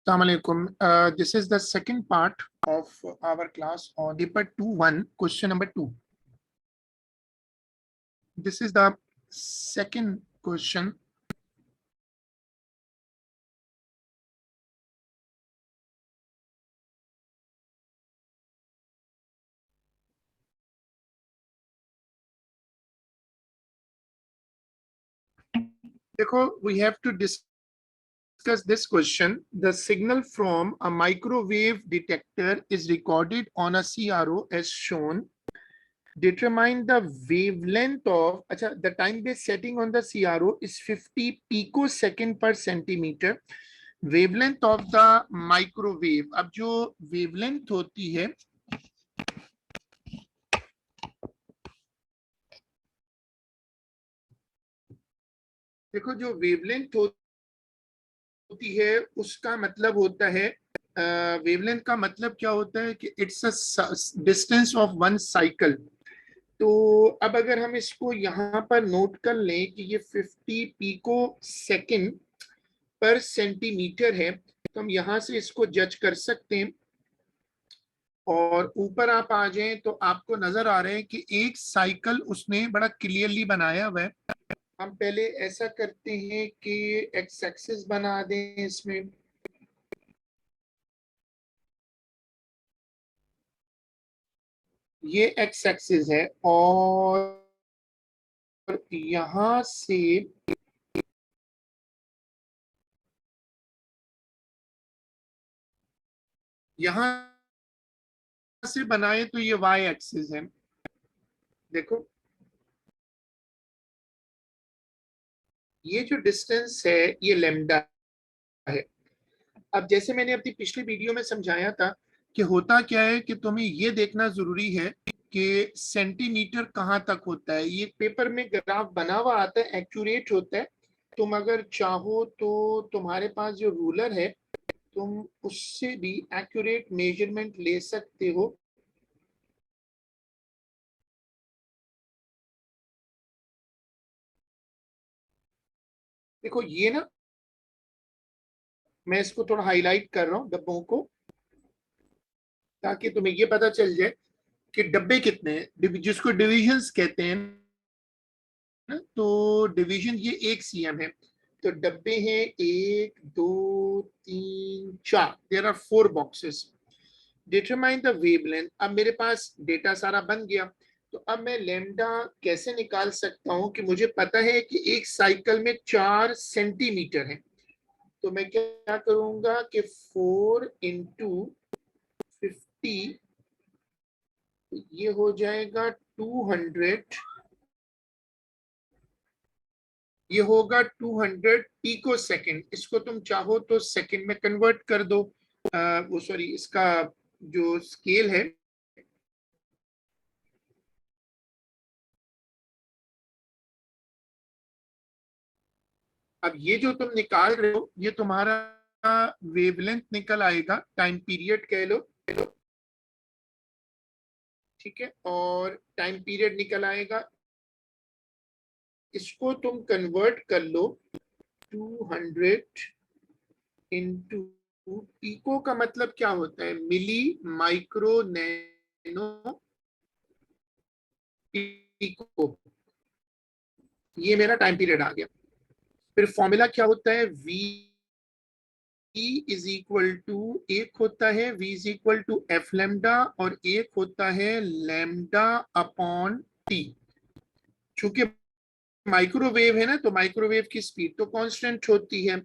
Assalamu alaikum. This is the second part of our class on paper 2-1, question number 2. This is the second question. देखो, we have to discuss this question. The signal from a microwave detector is recorded on a CRO as shown. Determine the wavelength of, the time-based setting on the CRO is 50 picosecond per centimeter. Wavelength of the microwave, अब जो wavelength होती है, देखो जो wavelength होती है उसका मतलब होता है, वेवलेंथ का मतलब क्या होता है कि it's a distance of one cycle. तो अब अगर हम इसको यहाँ पर नोट कर लें कि ये 50 पिको सेकेंड पर सेंटीमीटर है, तो हम यहाँ से इसको जज कर सकते हैं। और ऊपर आप आ जाएं तो आपको नजर आ रहा है कि एक साइकिल उसने बड़ा क्लियरली बनाया हुआ है। हम पहले ऐसा करते हैं कि एक्स एक्सिस बना दें इसमें, ये एक्स एक्सिस है और यहां से बनाए तो ये वाई एक्सिस है। देखो ये जो डिस्टेंस है ये लेमडा है। अब जैसे मैंने अपनी पिछली वीडियो में समझाया था कि होता क्या है कि तुम्हें ये देखना जरूरी है कि सेंटीमीटर कहाँ तक होता है। ये पेपर में ग्राफ बना हुआ आता है, एक्यूरेट होता है। तुम अगर चाहो तो तुम्हारे पास जो रूलर है तुम उससे भी एक्यूरेट मेजरमेंट ले सकते हो। देखो ये ना, मैं इसको थोड़ा हाईलाइट कर रहा हूँ डब्बों को, ताकि तुम्हें ये पता चल जाए कि डब्बे कितने हैं, जिसको डिविजन्स कहते हैं ना। तो डिवीजन ये 1 cm है, तो डब्बे हैं 1 2 3 4, there are 4 boxes. Determine the wavelength. अब मेरे पास डेटा सारा बन गया, तो अब मैं लेमडा कैसे निकाल सकता हूं कि मुझे पता है कि एक साइकिल में 4 सेंटीमीटर है। तो मैं क्या करूंगा कि 4 इंटू 50, ये हो जाएगा 200, ये होगा 200 पिको सेकेंड। इसको तुम चाहो तो सेकेंड में कन्वर्ट कर दो। वो सॉरी, इसका जो स्केल है, अब ये जो तुम निकाल रहे हो ये तुम्हारा वेवलेंथ निकल आएगा, टाइम पीरियड कह लो, ठीक है, और टाइम पीरियड निकल आएगा। इसको तुम कन्वर्ट कर लो, 200 इंटू, पिको का मतलब क्या होता है, मिली माइक्रो नैनो पिको। ये मेरा टाइम पीरियड आ गया। फिर फॉर्मूला क्या होता है, V इज इक्वल टू, एक होता है V is equal to F lambda और एक होता है लैम्डा अपॉन टी। चूंकि माइक्रोवेव है ना, तो माइक्रोवेव की स्पीड तो कांस्टेंट होती है।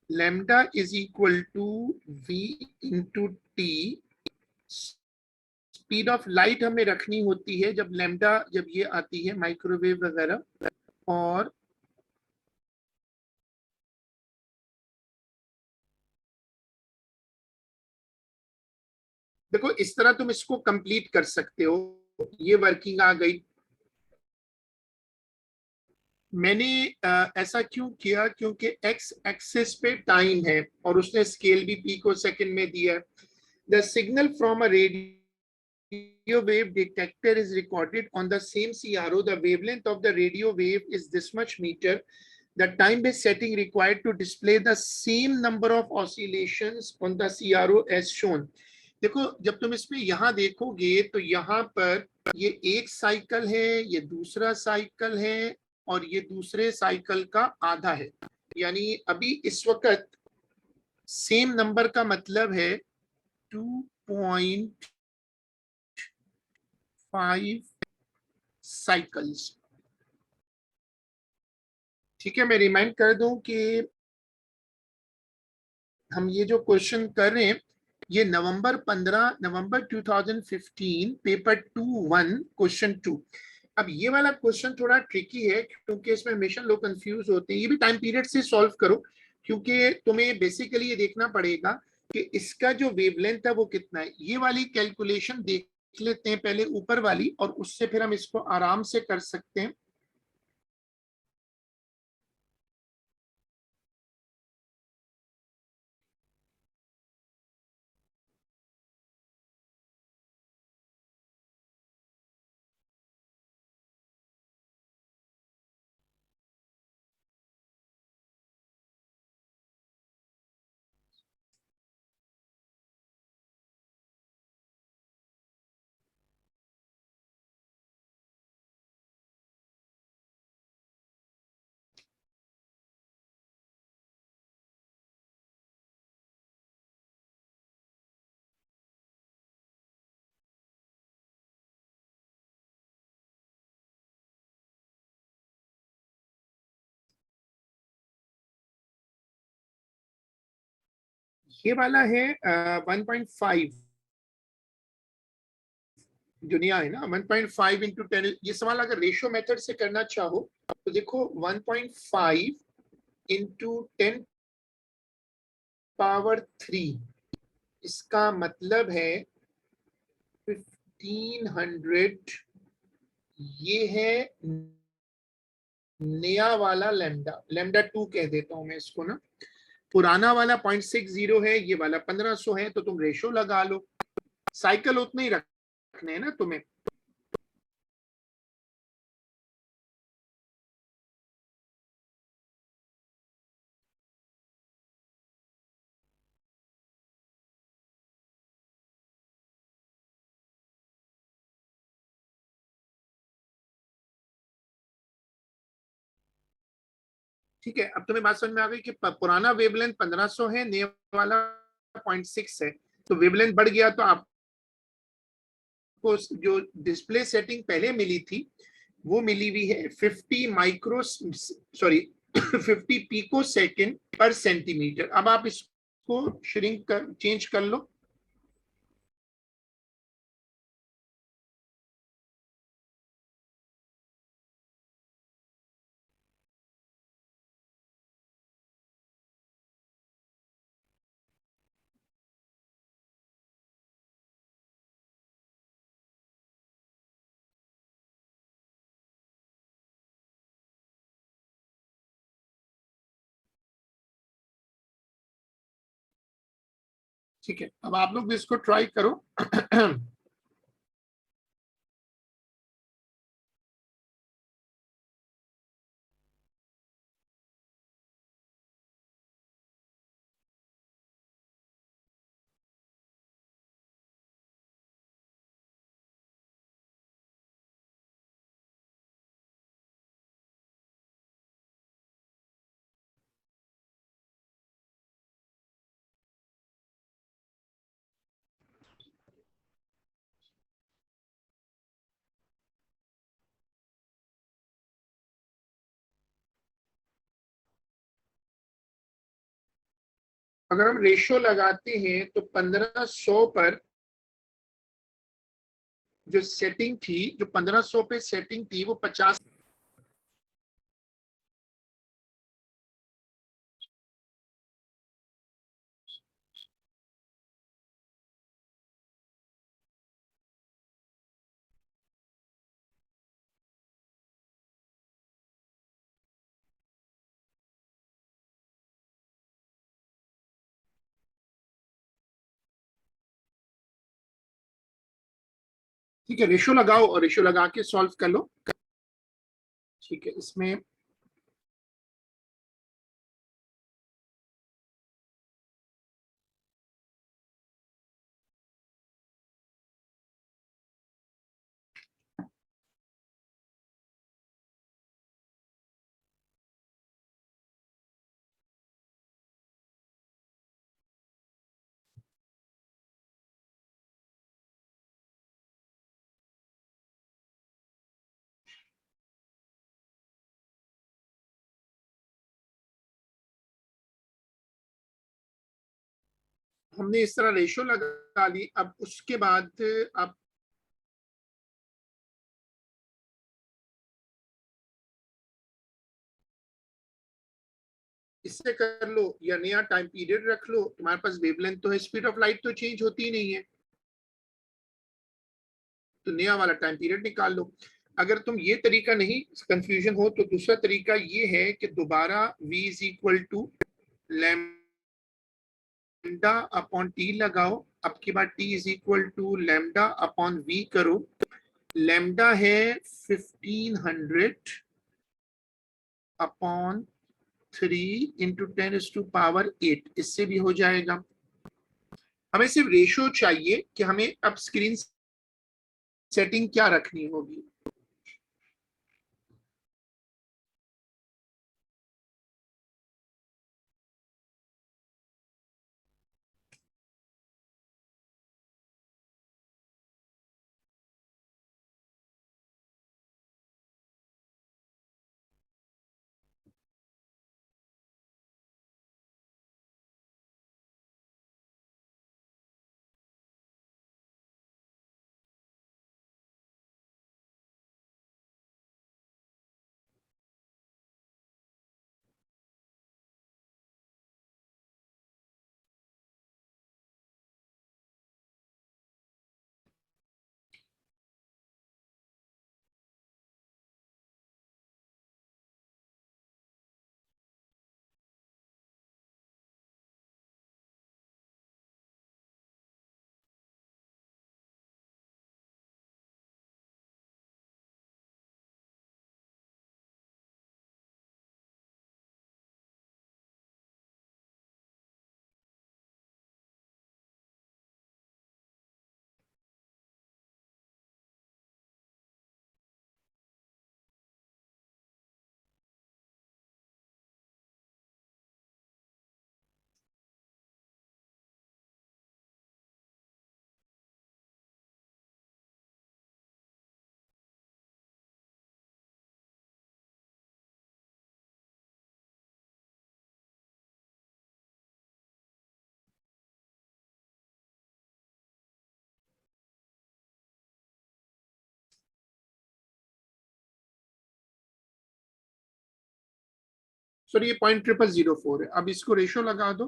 Lambda is equal to V into T. Speed of light हमें रखनी होती है जब लैम्डा, जब ये आती है माइक्रोवेव वगैरह। और देखो इस तरह तुम इसको कंप्लीट कर सकते हो। ये वर्किंग आ गई। मैंने ऐसा क्यों किया, क्योंकि एक्स एक्सिस पे टाइम है और उसने स्केल भी पिको सेकंड में दिया है। The signal from a radio wave detector is recorded on the same CRO. The wavelength of the radio wave is this much meter. the time based setting required to display the same number of oscillations on the CRO as shown. देखो जब तुम इसमें यहां देखोगे तो यहां पर ये एक साइकिल है, ये दूसरा साइकिल है और ये दूसरे साइकिल का आधा है। यानी अभी इस वक्त सेम नंबर का मतलब है 2.5 साइकिल्स। ठीक है, मैं रिमाइंड कर दूं कि हम ये जो क्वेश्चन कर रहे हैं ये नवंबर 2015 पेपर 2-1 क्वेश्चन 2। अब ये वाला क्वेश्चन थोड़ा ट्रिकी है क्योंकि इसमें हमेशा लोग कंफ्यूज होते हैं। ये भी टाइम पीरियड से सॉल्व करो क्योंकि तुम्हें बेसिकली ये देखना पड़ेगा कि इसका जो वेवलेंथ है वो कितना है। ये वाली कैलकुलेशन देख लेते हैं पहले ऊपर वाली, और उससे फिर हम इसको आराम से कर सकते हैं। ये वाला है 1.5 दुनिया है ना, 1.5 इंटू 10। ये सवाल अगर रेशियो मेथड से करना चाहो तो देखो 1.5 इंटू 10⁻³ इसका मतलब है 1500। ये है नया वाला लैम्डा 2 कह देता हूं मैं इसको ना। पुराना वाला 0.60 है, ये वाला 1500 है, तो तुम रेशो लगा लो। साइकिल उतने ही रखने हैं ना तुम्हें। ठीक है, अब तुम्हें बात समझ में आ गई कि पुराना वेवलेंथ 1500 है, नया वाला 0.6 है। तो वेवलेंथ बढ़ गया तो आपको जो डिस्प्ले सेटिंग पहले मिली थी वो मिली हुई है 50 पिको सेकेंड पर सेंटीमीटर। अब आप इसको श्रिंक कर चेंज कर लो। ठीक है, अब आप लोग भी इसको ट्राई करो। अगर हम रेशियो लगाते हैं तो 1500 पर जो सेटिंग थी, जो 1500 पे सेटिंग थी वो 50। ठीक है, रेशियो लगाओ और रेशियो लगा के सॉल्व कर लो। ठीक है, इसमें हमने इस तरह रेशो लगा ली। अब उसके बाद आप इससे कर लो या नया टाइम पीरियड रख लो, तुम्हारे पास वेवलेंथ तो है, स्पीड ऑफ लाइट तो चेंज होती ही नहीं है, तो नया वाला टाइम पीरियड निकाल लो। अगर तुम ये तरीका नहीं कंफ्यूजन हो तो दूसरा तरीका ये है कि दोबारा v is equal to lambda upon T लगाओ। अब की बार t is equal to lambda upon v करो। लैम्डा है 1500 अपॉन 3 इंटू 10⁻8, इससे भी हो जाएगा। हमें सिर्फ रेशो चाहिए कि हमें अब स्क्रीन सेटिंग क्या रखनी होगी। सर ये 0.0004 है। अब इसको रेशो लगा दो।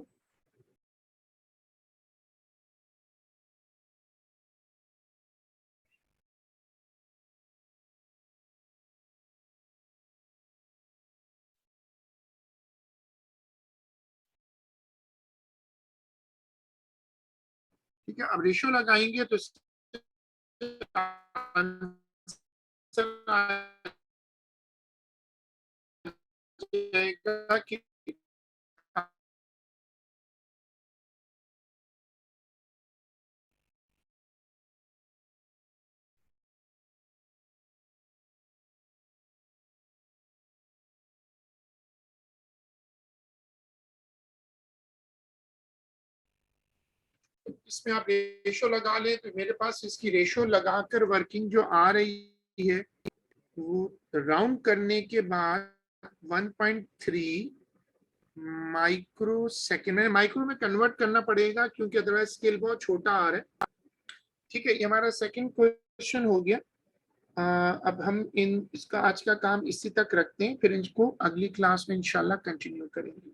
ठीक है, अब रेशो लगाएंगे तो आंसर आ जाएगा कि इसमें आप रेशो लगा लें तो मेरे पास इसकी रेशो लगाकर वर्किंग जो आ रही है वो राउंड करने के बाद 1.3 माइक्रो सेकेंड में, माइक्रो में कन्वर्ट करना पड़ेगा क्योंकि अदरवाइज स्केल बहुत छोटा आ रहा है। ठीक है, ये हमारा सेकंड क्वेश्चन हो गया। अब हम इसका आज का काम इसी तक रखते हैं, फिर इसको अगली क्लास में इंशाल्लाह कंटिन्यू करेंगे।